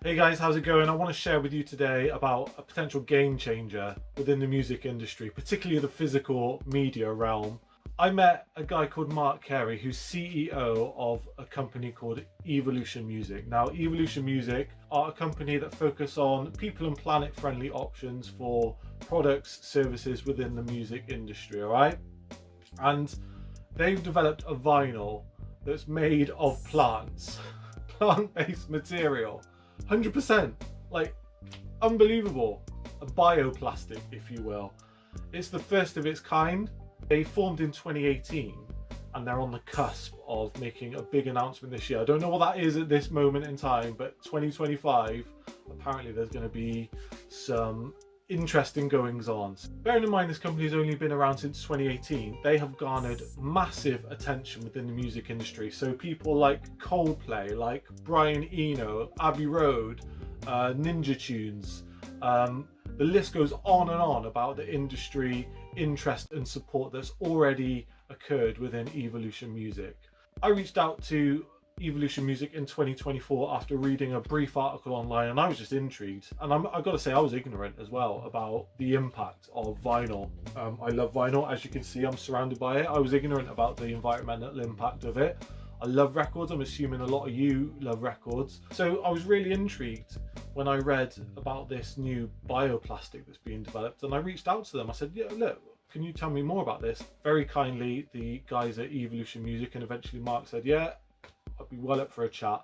Hey guys, how's it going? I want to share with you today about a potential game changer within the music industry, particularly the physical media realm. I met a guy called Marc Carey, who's CEO of a company called Evolution Music. Now, Evolution Music are a company that focus on people and planet friendly options for products, services within the music industry, all right? And they've developed a vinyl that's made of plants, plant-based material. 100%, like unbelievable, a bioplastic, if you will. It's the first of its kind. They formed in 2018 and they're on the cusp of making a big announcement this year. I don't know what that is at this moment in time, but 2025, apparently there's going to be some interesting goings on. Bearing in mind this company's only been around since 2018, they have garnered massive attention within the music industry. So people like Coldplay, like Brian Eno, Abbey Road, Ninja Tunes, the list goes on and on about the industry interest and support that's already occurred within Evolution Music. I reached out to Evolution Music in 2024 after reading a brief article online, and I was just intrigued. And I've got to say, I was ignorant as well about the impact of vinyl. I love vinyl, as you can see, I'm surrounded by it. I was ignorant about the environmental impact of it. I love records. I'm assuming a lot of you love records. So I was really intrigued when I read about this new bioplastic that's being developed, and I reached out to them. I said, yeah, look, can you tell me more about this? Very kindly, the guys at Evolution Music, and eventually Marc said, yeah, I'd be well up for a chat.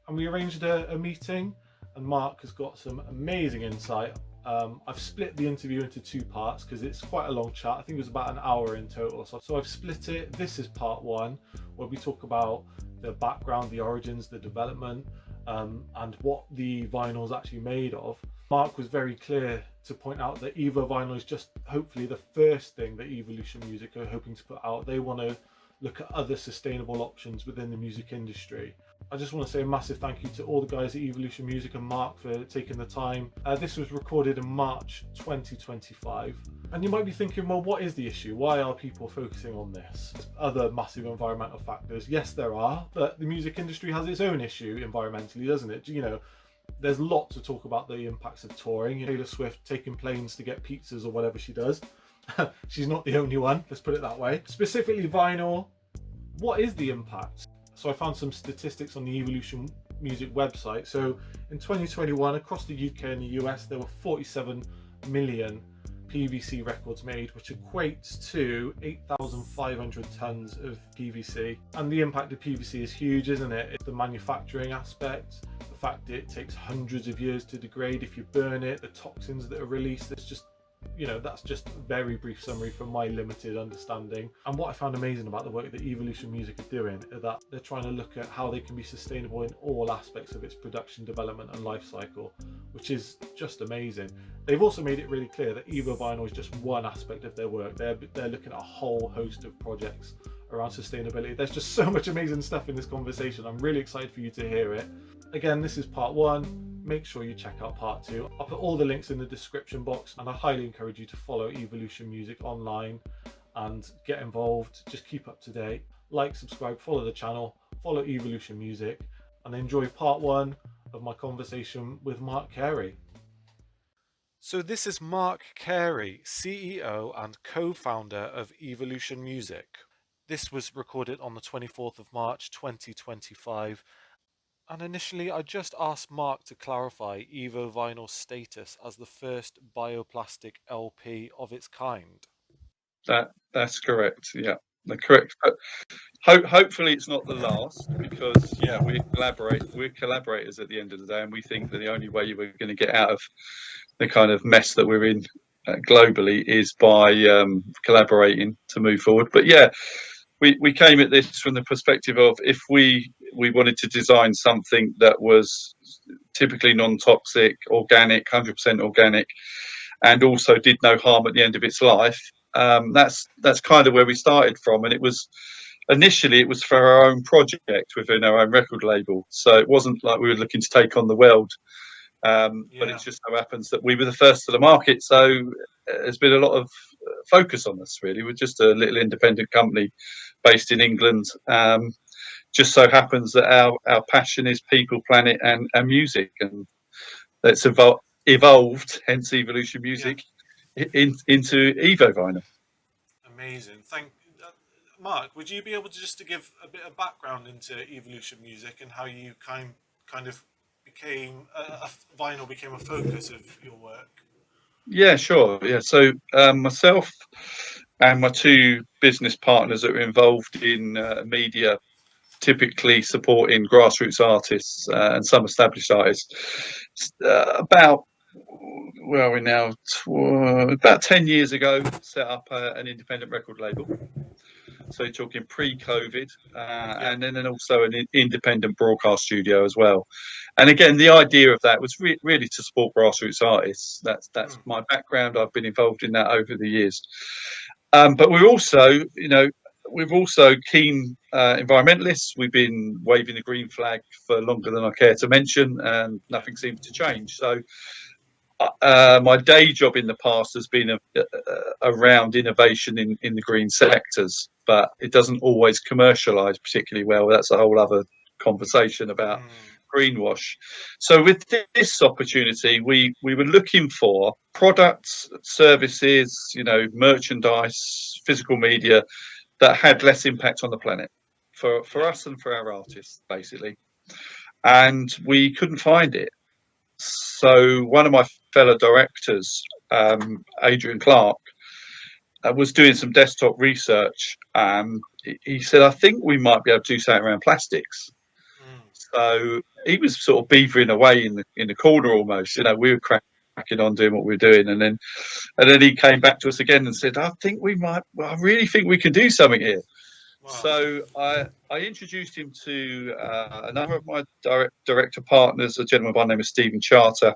And we arranged a meeting, and Marc has got some amazing insight. I've split the interview into two parts because it's quite a long chat. I think it was about an hour in total. So I've split it. This is part one, where we talk about the background, the origins, the development, and what the vinyl is actually made of. Marc was very clear to point out that Evovinyl is just hopefully the first thing that Evolution Music are hoping to put out. They want to look at other sustainable options within the music industry. I just want to say a massive thank you to all the guys at Evolution Music and Marc for taking the time. This was recorded in March 2025. And you might be thinking, well, what is the issue? Why are people focusing on this? Other massive environmental factors. Yes, there are, but the music industry has its own issue environmentally, doesn't it? You know, there's lots to talk about the impacts of touring. Taylor Swift taking planes to get pizzas or whatever she does. She's not the only one, let's put it that way. Specifically vinyl, what is the impact? So I found some statistics on the Evolution Music website. So in 2021, across the UK and the US, there were 47 million PVC records made, which equates to 8,500 tons of PVC. And the impact of PVC is huge, isn't it? It's the manufacturing aspect, the fact that it takes hundreds of years to degrade if you burn it, the toxins that are released. It's just, you know, that's just a very brief summary from my limited understanding. And what I found amazing about the work that Evolution Music are doing is that they're trying to look at how they can be sustainable in all aspects of its production, development and life cycle, which is just amazing. They've also made it really clear that Evovinyl is just one aspect of their work. They're looking at a whole host of projects around sustainability. There's just so much amazing stuff in this conversation. I'm really excited for you to hear it. Again, this is part one. Make sure you check out part two. I'll put all the links in the description box, and I highly encourage you to follow Evolution Music online and get involved. Just keep up to date. Like, subscribe, follow the channel, follow Evolution Music, and enjoy part one of my conversation with Marc Carey. So this is Marc Carey, CEO and co-founder of Evolution Music. This was recorded on the 24th of March 2025. And initially, I just asked Marc to clarify Evovinyl's status as the first bioplastic LP of its kind. That's correct. Yeah, correct. But hopefully it's not the last, because yeah, we're collaborators at the end of the day, and we think that the only way we're going to get out of the kind of mess that we're in globally is by collaborating to move forward. But yeah, we came at this from the perspective of, if we wanted to design something that was typically non-toxic, organic, 100% organic, and also did no harm at the end of its life. That's kind of where we started from, and it was initially for our own project within our own record label. So it wasn't like we were looking to take on the world, but it just so happens that we were the first to the market. So there's been a lot of focus on us, really. We're just a little independent company based in England. Just so happens that our passion is people, planet, and music, and that's evolved, hence Evolution Yeah. Music, into Evovinyl. Amazing. Mark, would you be able to just to give a bit of background into Evolution Music and how you kind of became vinyl became a focus of your work? Yeah, sure. Yeah, so myself and my two business partners that were involved in media, typically supporting grassroots artists and some established artists. About where are we now? About 10 years ago, set up an independent record label. So you're talking pre-COVID, Yeah. and then also an independent broadcast studio as well. And again, the idea of that was really to support grassroots artists. That's my background. I've been involved in that over the years. But we're also keen environmentalists. We've been waving the green flag for longer than I care to mention, and nothing seems to change. So my day job in the past has been around innovation in the green sectors, but it doesn't always commercialise particularly well. That's a whole other conversation about greenwash. So with this opportunity, we were looking for products, services, merchandise, physical media that had less impact on the planet for us and for our artists, basically. And we couldn't find it. So one of my fellow directors, Adrian Clark, was doing some desktop research. He said, I think we might be able to do something around plastics. So he was sort of beavering away in the corner almost. We were cracking on doing what we were doing, and then he came back to us again and said, I really think we can do something here. Wow. So I introduced him to a number of my director partners, a gentleman by the name of Stephen Charter,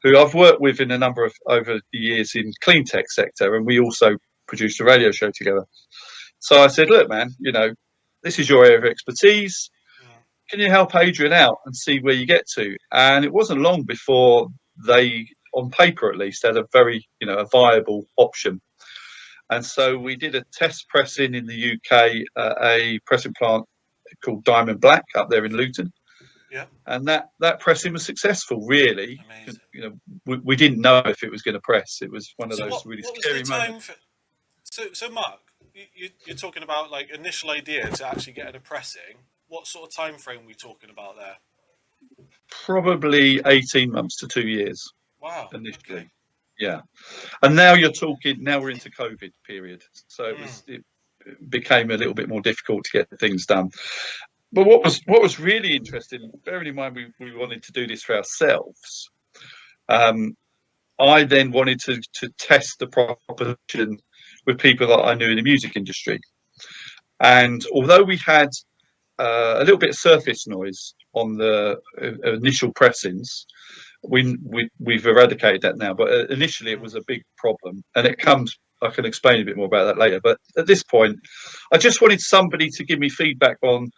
who I've worked with in a number of over the years in clean tech sector, and we also produced a radio show together. So I said, look, man, this is your area of expertise. Can you help Adrian out and see where you get to? And it wasn't long before they, on paper at least, had a very, a viable option. And so we did a test pressing in the UK, a pressing plant called Diamond Black up there in Luton. Yeah. And that pressing was successful, really. Amazing. We didn't know if it was going to press. It was one of those really scary moments. So Mark, you're talking about like initial idea to actually get a pressing. What sort of time frame are we talking about there? Probably 18 months to 2 years. Wow. Initially. Okay. Yeah. And now we're into COVID period. So it became a little bit more difficult to get things done. But what was really interesting, bearing in mind we wanted to do this for ourselves, I then wanted to test the proposition with people that I knew in the music industry. And although we had a little bit of surface noise on the initial pressings, we've eradicated that now. But initially it was a big problem, and I can explain a bit more about that later. But at this point, I just wanted somebody to give me feedback on,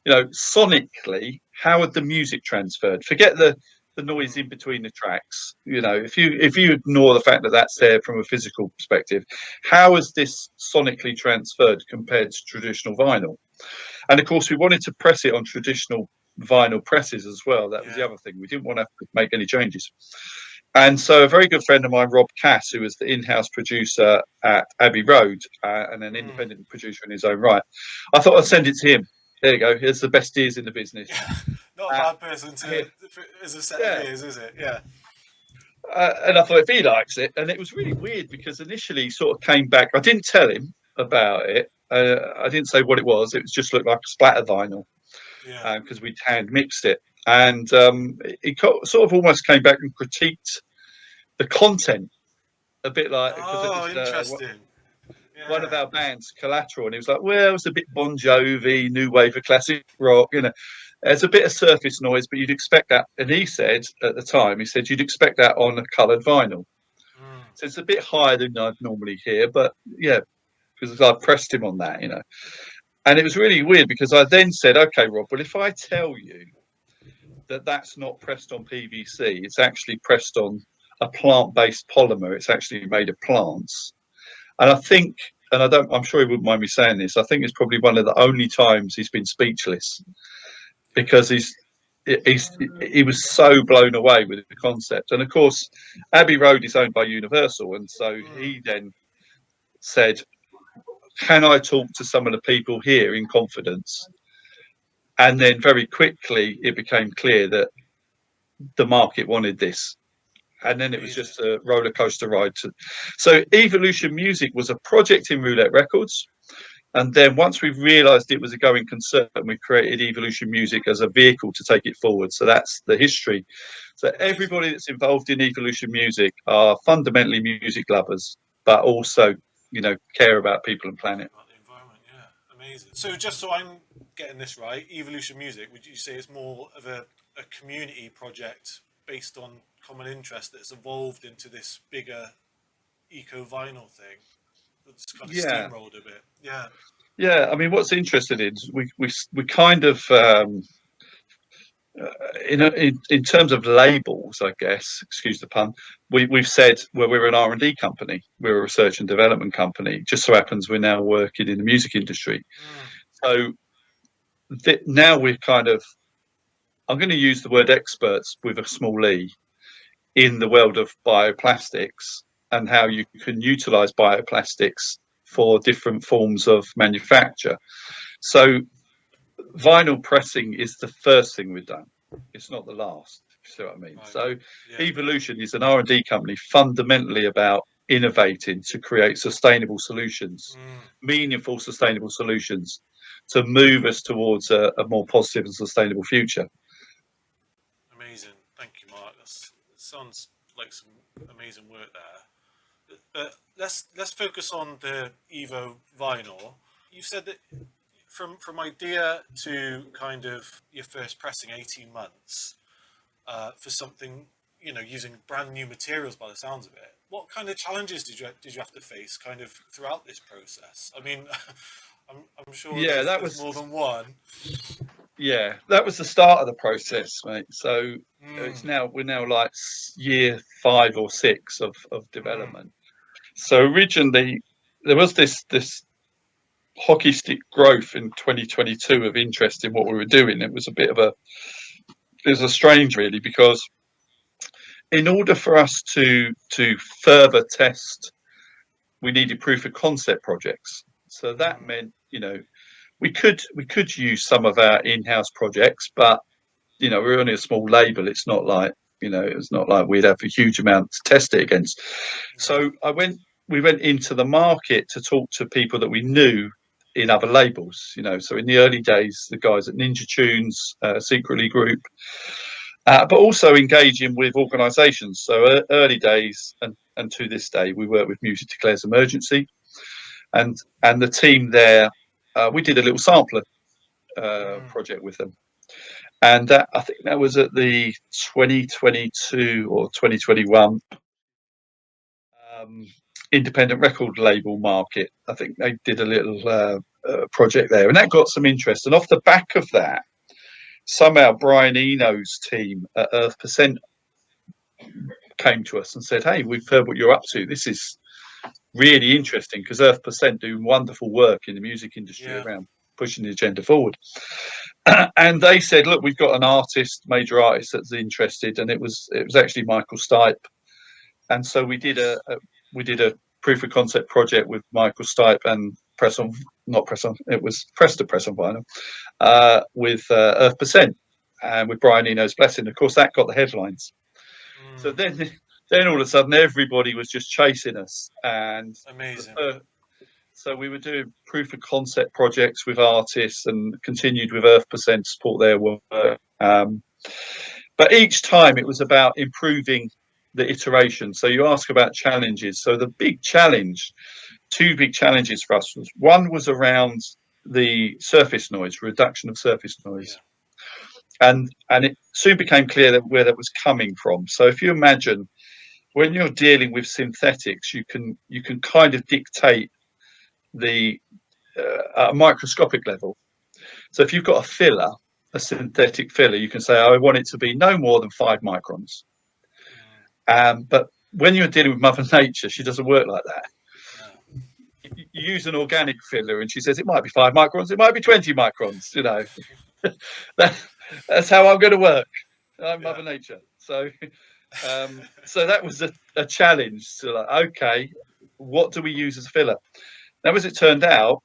sonically, how had the music transferred? Forget the noise in between the tracks. If you ignore the fact that that's there from a physical perspective, how has this sonically transferred compared to traditional vinyl? And of course, we wanted to press it on traditional vinyl presses as well. That was the other thing. We didn't want to have to make any changes. And so a very good friend of mine, Rob Cass, who was the in-house producer at Abbey Road and an independent producer in his own right, I thought I'd send it to him. There you go. Here's the best ears in the business. Not a bad person as a set of ears, is it? Yeah. And I thought if he likes it, and it was really weird because initially he sort of came back. I didn't tell him about it. I didn't say what it was. It just looked like a splatter vinyl because we'd hand mixed it. And he sort of almost came back and critiqued the content a bit like. Interesting. One of our bands, Collateral, and he was like, well, it was a bit Bon Jovi, new wave of classic rock, There's a bit of surface noise, but you'd expect that. And he said at the time, you'd expect that on a coloured vinyl. So it's a bit higher than I'd normally hear, but yeah, because I pressed him on that, And it was really weird because I then said, okay, Rob, well, if I tell you that that's not pressed on PVC, it's actually pressed on a plant-based polymer. It's actually made of plants. And I think, I'm sure he wouldn't mind me saying this, I think it's probably one of the only times he's been speechless because he was so blown away with the concept. And of course, Abbey Road is owned by Universal, and so he then said, "Can I talk to some of the people here in confidence?" And then very quickly, it became clear that the market wanted this. And then it was just a roller coaster ride. So Evolution Music was a project in Roulette Records. And then once we realised it was a going concern, we created Evolution Music as a vehicle to take it forward. So that's the history. So everybody that's involved in Evolution Music are fundamentally music lovers, but also, you know, care about people and planet. About the environment, yeah, amazing. So just so I'm getting this right, Evolution Music, would you say it's more of a community project based on common interest that's evolved into this bigger eco-vinyl thing? It's kind of steamrolled a bit. Yeah. I mean, what's interesting is we kind of in terms of labels, I guess, excuse the pun, we've said, well, we're an R&D company, we're a research and development company. Just so happens we're now working in the music industry. So now we're kind of, I'm going to use the word experts with a small e in the world of bioplastics and how you can utilize bioplastics for different forms of manufacture. So vinyl pressing is the first thing we've done. It's not the last. You see what I mean? Right. So Evolution is an R&D company fundamentally about innovating to create sustainable solutions, meaningful sustainable solutions to move us towards a more positive and sustainable future. Amazing. Thank you, Mark. That sounds like some amazing work there. But let's focus on the Evo vinyl. You said that from idea to kind of your first pressing 18 months for something, you know, using brand new materials by the sounds of it. What kind of challenges did you have to face kind of throughout this process? I mean, I'm sure that was more than one. Yeah, that was the start of the process, mate. So we're now like year 5 or 6 of development. So originally there was this hockey stick growth in 2022 of interest in what we were doing. It was a strange really, because in order for us to further test, we needed proof of concept projects. So that meant, you know, we could use some of our in-house projects, but you know, we're only a small label. It's not like, you know, it's not like we'd have a huge amount to test it against. So we went into the market to talk to people that we knew in other labels, you know. So in the early days, the guys at Ninja Tunes, Secretly Group, but also engaging with organisations. So early days and to this day, we work with Music Declares Emergency, and the team there. We did a little sampler project with them, and I think that was at the 2022 or 2021 independent record label market. I think they did a little project there, and that got some interest. And off the back of that, somehow Brian Eno's team at Earth% came to us and said, "Hey, we've heard what you're up to. This is really interesting," because Earth% do wonderful work in the music industry around pushing the agenda forward. And they said, "Look, we've got an major artist that's interested," and it was actually Michael Stipe. And so we did a proof of concept project with Michael Stipe and Press to Press on Vinyl with Earth% and with Brian Eno's blessing. Of course, that got the headlines. So then all of a sudden, everybody was just chasing us, and amazing. So we were doing proof of concept projects with artists and continued with Earth% to support their work. But each time it was about improving the iteration. So you ask about challenges. So the big challenge, 2 big challenges for us was, one was around the surface noise, reduction of surface noise. And it soon became clear that where that was coming from. So if you imagine when you're dealing with synthetics, you can kind of dictate the at a microscopic level. So if you've got a filler, a synthetic filler, you can say, I want it to be no more than 5 microns. But when you're dealing with Mother Nature, she doesn't work like that. You use an organic filler and she says it might be 5 microns, it might be 20 microns, you know. That's how I'm going to work. I'm Mother Nature. So so that was a challenge. So like, okay, what do we use as a filler? Now, as it turned out,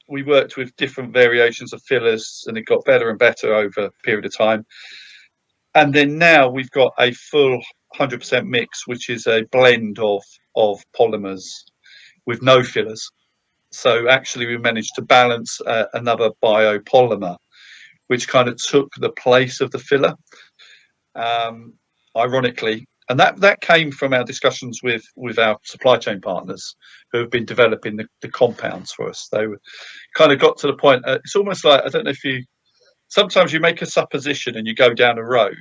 we worked with different variations of fillers, and it got better and better over a period of time. And then now we've got a full 100% mix, which is a blend of polymers with no fillers. So actually, we managed to balance another biopolymer, which kind of took the place of the filler, ironically. And that came from our discussions with our supply chain partners who have been developing the compounds for us. They kind of got to the point. It's almost like, I don't know if you, sometimes you make a supposition and you go down a road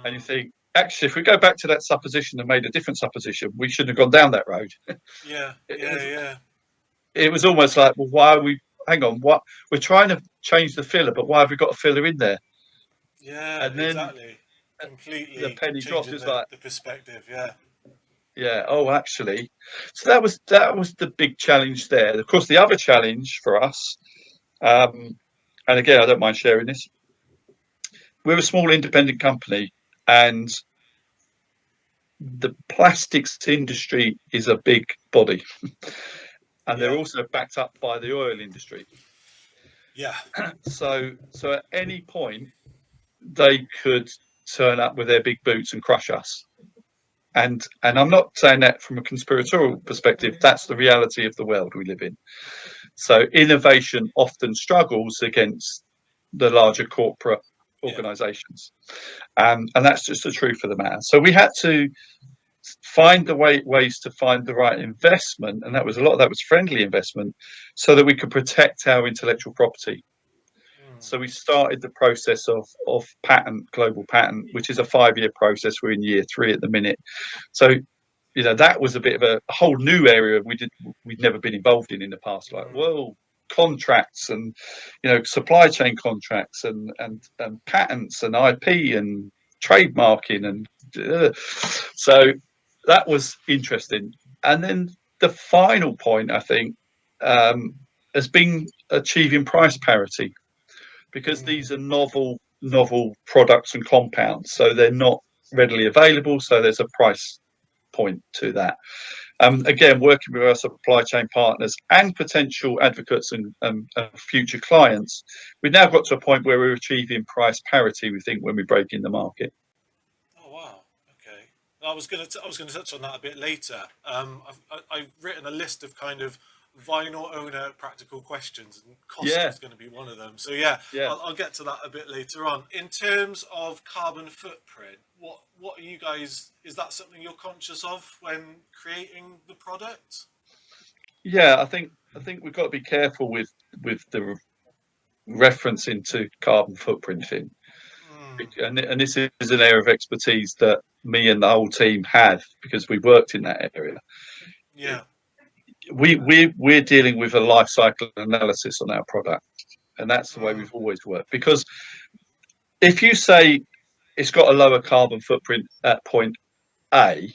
and you think, actually, if we go back to that supposition and made a different supposition, we shouldn't have gone down that road. It was almost like, well, why are we, hang on, what, we're trying to change the filler, but why have we got a filler in there? Yeah, and then exactly. Completely the penny dropped. It's like the perspective, yeah. Oh, actually, so that was the big challenge there. Of course, the other challenge for us, and again, I don't mind sharing this. We're a small independent company, and the plastics industry is a big body, and they're also backed up by the oil industry. Yeah. So at any point, they could turn up with their big boots and crush us. And I'm not saying that from a conspiratorial perspective. That's the reality of the world we live in. So innovation often struggles against the larger corporate organizations. And that's just the truth of the matter. So we had to find the ways to find the right investment. And that was a lot of that was friendly investment so that we could protect our intellectual property. So we started the process of global patent, which is a 5-year process. We're in year 3 at the minute. So, you know, that was a bit of a whole new area we'd never been involved in the past. Like, whoa, contracts and, you know, supply chain contracts and patents and IP and trademarking and so that was interesting. And then the final point, I think, has been achieving price parity. Because these are novel products and compounds, so they're not readily available. So there's a price point to that. Again, working with our supply chain partners and potential advocates and future clients, we've now got to a point where we're achieving price parity. We think when we break in the market. Oh wow! Okay, I was going to touch on that a bit later. I've written a list of kind of vinyl owner practical questions, and cost is going to be one of them. So I'll get to that a bit later on. In terms of carbon footprint, what are you guys, is that something you're conscious of when creating the product? I think we've got to be careful with the reference into carbon footprinting, and this is an area of expertise that me and the whole team have because we worked in that area. We're dealing with a life cycle analysis on our product, and that's the way we've always worked. Because if you say it's got a lower carbon footprint at point A,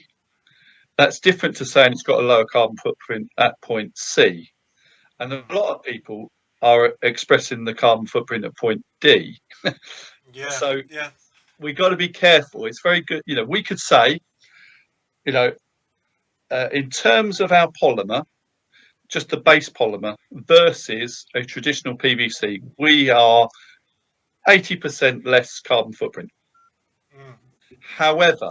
that's different to saying it's got a lower carbon footprint at point C. And a lot of people are expressing the carbon footprint at point D. So we've got to be careful. It's very good. You know, we could say, you know, in terms of our polymer, just the base polymer versus a traditional PVC, we are 80% less carbon footprint. However,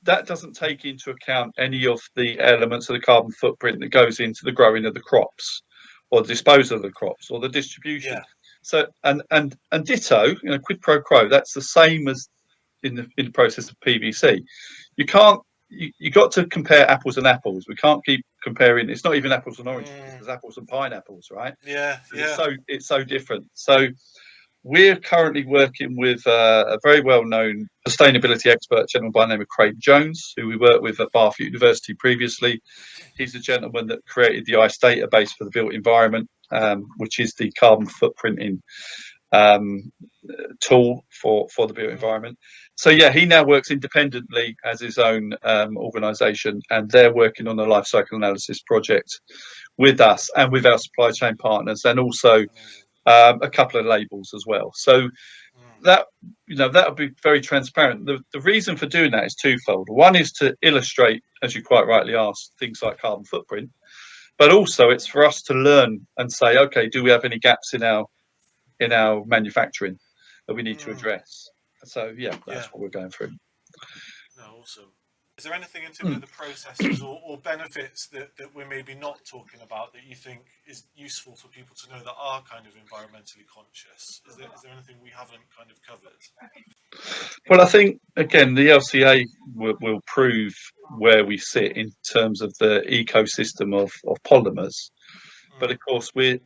that doesn't take into account any of the elements of the carbon footprint that goes into the growing of the crops or the disposal of the crops or the distribution. So and ditto, you know, quid pro quo, that's the same as in the process of PVC. You can't you got to compare apples and apples. We can't keep comparing. It's not even apples and oranges. It's apples and pineapples, right? It's so different. So we're currently working with a very well-known sustainability expert, a gentleman by the name of Craig Jones, who we worked with at Bath University previously. He's the gentleman that created the ICE database for the built environment, which is the carbon footprinting tool for the built environment. So he now works independently as his own organisation, and they're working on a life cycle analysis project with us and with our supply chain partners, and also a couple of labels as well. So that that would be very transparent. The reason for doing that is twofold. One is to illustrate, as you quite rightly asked, things like carbon footprint, but also it's for us to learn and say, okay, do we have any gaps in our manufacturing that we need to address? So that's what we're going through. No, awesome. Is there anything in terms of the processes or benefits that we're maybe not talking about that you think is useful for people to know that are kind of environmentally conscious? Is there anything we haven't kind of covered? Well, I think, again, the LCA will prove where we sit in terms of the ecosystem of polymers. But of course, we're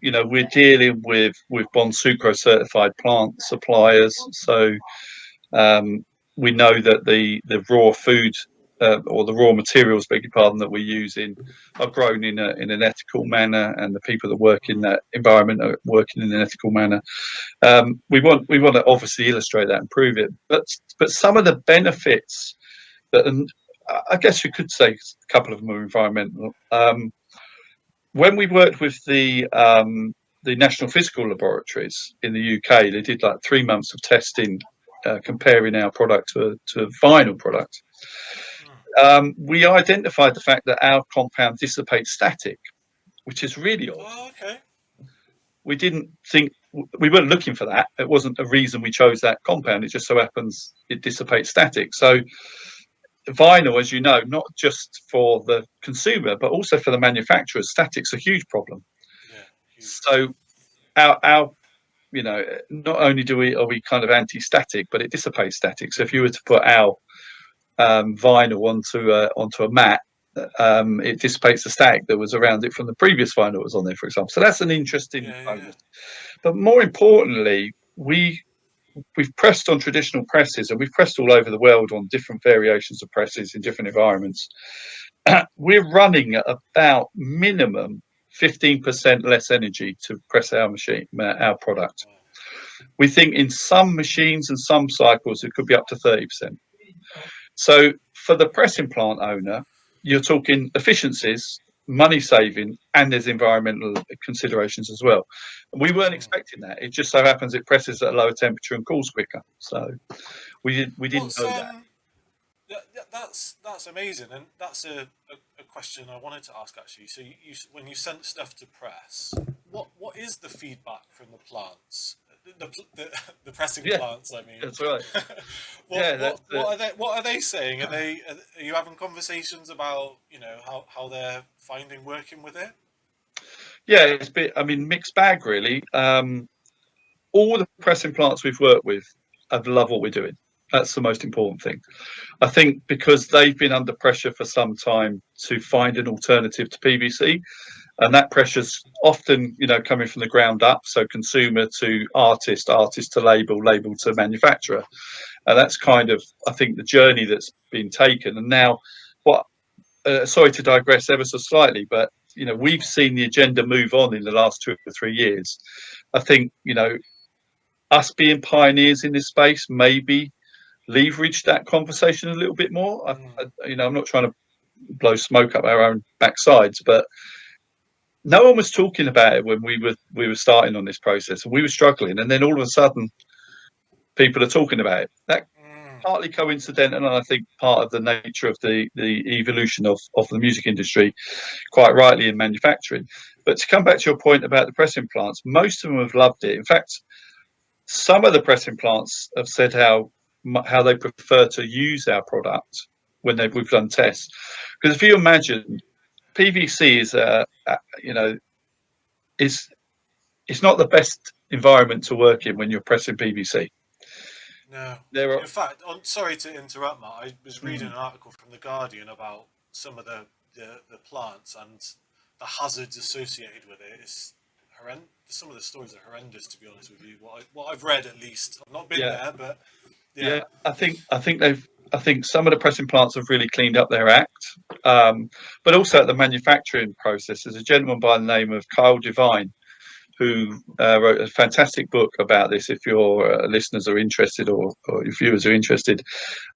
dealing with Bond Sucro certified plant suppliers, so we know that the raw food or the raw materials, beg your pardon, that we're using are grown in an ethical manner, and the people that work in that environment are working in an ethical manner. We want to obviously illustrate that and prove it, but some of the benefits that, and I guess you could say a couple of them are environmental. When we worked with the National Physical Laboratories in the UK, they did like 3 months of testing comparing our product to a vinyl product. We identified the fact that our compound dissipates static, which is really odd. Oh, okay. We didn't think, we weren't looking for that. It wasn't a reason we chose that compound. It just so happens it dissipates static. So vinyl, as you know, not just for the consumer, but also for the manufacturers, static's a huge problem. Yeah, huge. So our not only are we kind of anti-static, but it dissipates static. So if you were to put our vinyl onto a mat, it dissipates the static that was around it from the previous vinyl that was on there, for example. So that's an interesting bonus. But more importantly, we've pressed on traditional presses, and we've pressed all over the world on different variations of presses in different environments. We're running at about minimum 15% less energy to press our product. We think in some machines and some cycles it could be up to 30%. So for the pressing plant owner, you're talking efficiencies, money saving, and there's environmental considerations as well. We weren't expecting that. It just so happens it presses at a lower temperature and cools quicker. So we didn't know that. That's amazing, and that's a question I wanted to ask actually. So you when you sent stuff to press, what is the feedback from the plants? The pressing plants, I mean. That's right. What are they saying? Are you having conversations about how they're finding working with it? Yeah, it's a bit, mixed bag really. All the pressing plants we've worked with love what we're doing. That's the most important thing. I think because they've been under pressure for some time to find an alternative to PVC, and that pressure's often, coming from the ground up, so consumer to artist to label to manufacturer. And that's kind of, I think, the journey that's been taken. And now, sorry to digress ever so slightly, but we've seen the agenda move on in the last 2 or 3 years. I think, us being pioneers in this space maybe leverage that conversation a little bit more. I'm not trying to blow smoke up our own backsides, but no one was talking about it when we were starting on this process, and we were struggling, and then all of a sudden people are talking about it. That partly coincidental, and I think part of the nature of the evolution of the music industry, quite rightly, in manufacturing. But to come back to your point about the pressing plants, most of them have loved it. In fact, some of the pressing plants have said how they prefer to use our product when we've done tests. Because if you imagine, PVC is it's not the best environment to work in when you're pressing PVC. No. In fact, sorry to interrupt, Matt. I was reading an article from The Guardian about some of the plants and the hazards associated with it. It's horrendous. Some of the stories are horrendous, to be honest with you. What I've read, at least. I've not been there, but I think some of the pressing plants have really cleaned up their act, but also at the manufacturing process. There's a gentleman by the name of Kyle Devine who wrote a fantastic book about this. If your listeners are interested or your viewers are interested,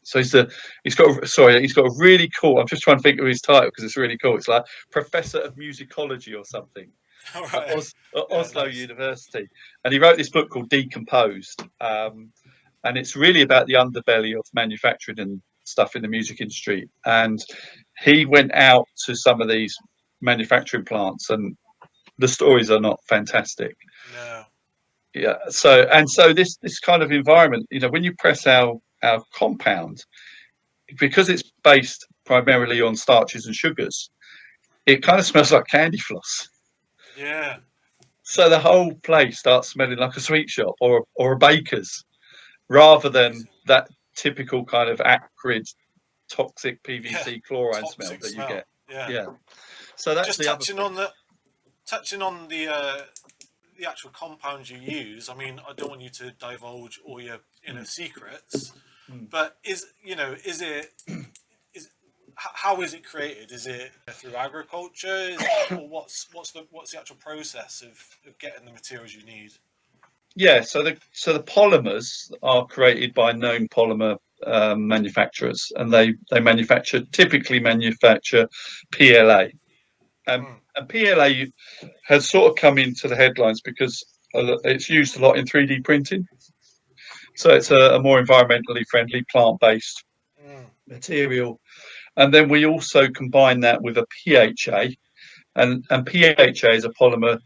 so he's got a really cool. I'm just trying to think of his title because it's really cool. It's like Professor of Musicology or something. All at right. Yeah, Oslo nice. University, and he wrote this book called Decomposed, and it's really about the underbelly of manufacturing and stuff in the music industry. And he went out to some of these manufacturing plants, and the stories are not fantastic. No. Yeah. So this kind of environment, when you press our compound, because it's based primarily on starches and sugars, it kind of smells like candy floss. Yeah. So the whole place starts smelling like a sweet shop or a baker's, rather than Amazing. that typical kind of acrid, toxic Yeah. PVC chlorine smell Toxic that you smell. get. Yeah. Yeah. So that's Just the other touching thing. on the actual compounds you use. I mean, I don't want you to divulge all your inner Mm. secrets, Mm. but how is it created? Is it through agriculture, or what's the actual process of getting the materials you need? Yeah. So the polymers are created by known polymer manufacturers, and they typically manufacture PLA. Mm. And PLA has sort of come into the headlines because it's used a lot in 3D printing. So it's a more environmentally friendly plant-based Mm. material. And then we also combine that with a PHA, and PHA is a polymer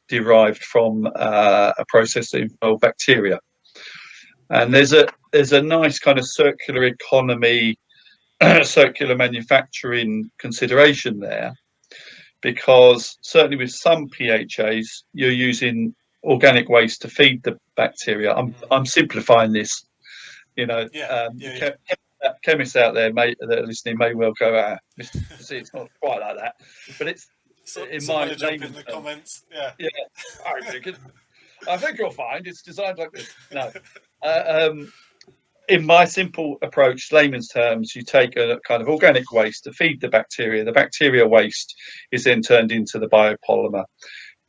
derived from a process that involves bacteria. And there's a nice kind of circular economy, circular manufacturing consideration there, because certainly with some PHAs, you're using organic waste to feed the bacteria. I'm Mm. simplifying this. Yeah, yeah, yeah. Chemists out there that are listening may well go, Mr. C, it's not quite like that, but it's So in someone my to jump in layman's the terms. comments. Yeah. Yeah, I think you'll find it's designed like this. No, uh, um, in my simple approach, layman's terms, you take a kind of organic waste to feed the bacteria. The bacteria waste is then turned into the biopolymer.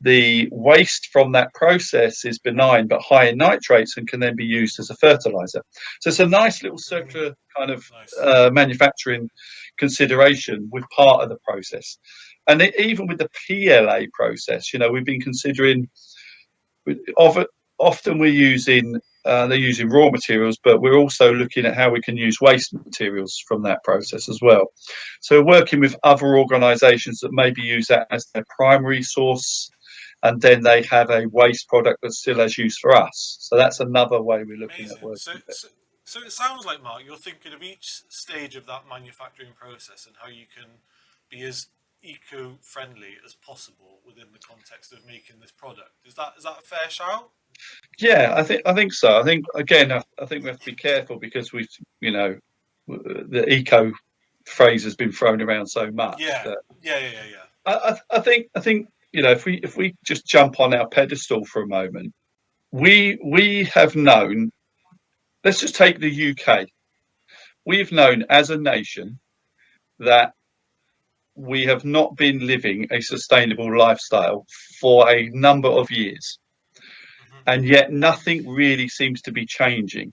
The waste from that process is benign but high in nitrates and can then be used as a fertilizer. So it's a nice little Mm. circular kind of Nice. manufacturing consideration with part of the process. And even with the PLA process, we've been considering of often we're using they're using raw materials, but we're also looking at how we can use waste materials from that process as well. So we're working with other organisations that maybe use that as their primary source, and then they have a waste product that still has use for us. So that's another way we're looking at Amazing. working So, with it. so, so it sounds like, Mark, you're thinking of each stage of that manufacturing process and how you can be as eco-friendly as possible within the context of making this product. Is that a fair shout? Yeah, I think so. I think again, I think we have to be careful because the eco phrase has been thrown around so much Yeah, that yeah, yeah, yeah, yeah. I think if we just jump on our pedestal for a moment, we have known. Let's just take the UK. We've known as a nation that we have not been living a sustainable lifestyle for a number of years, Hmm. and yet nothing really seems to be changing.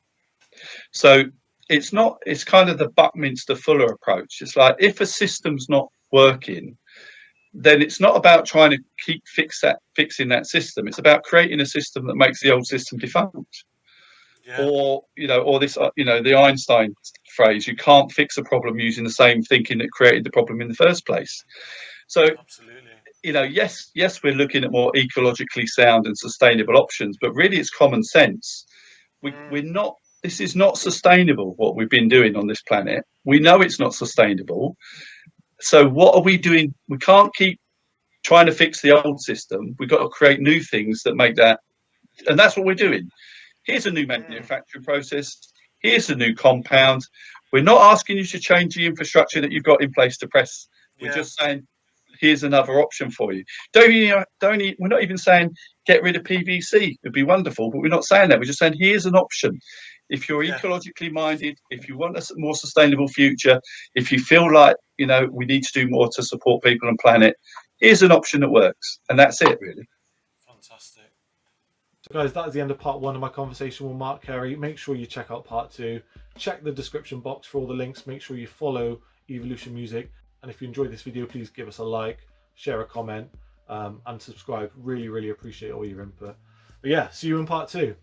So it's not. It's kind of the Buckminster Fuller approach. It's like if a system's not working, then it's not about trying to keep fixing that system. It's about creating a system that makes the old system defunct. Yeah, Or this, the Einstein phrase: you can't fix a problem using the same thinking that created the problem in the first place. So, absolutely. yes, we're looking at more ecologically sound and sustainable options, but really, it's common sense. Mm. We're not. This is not sustainable. What we've been doing on this planet, we know it's not sustainable. So, what are we doing? We can't keep trying to fix the old system. We've got to create new things that make that, and that's what we're doing. Here's a new Mm. manufacturing process. Here's a new compound. We're not asking you to change the infrastructure that you've got in place to press. We're Yeah, just saying, here's another option for you. We're not even saying get rid of PVC. It'd be wonderful, but we're not saying that. We're just saying here's an option. If you're yeah, ecologically minded, if you want a more sustainable future, if you feel like we need to do more to support people and planet, here's an option that works, and that's it, really. fantastic. So, guys, that is the end of part one of my conversation with Marc Carey. Make sure you check out part two. Check the description box for all the links. Make sure you follow Evolution Music. And if you enjoyed this video, please give us a like, share a comment, and subscribe. Really, really appreciate all your input. But yeah, see you in part 2.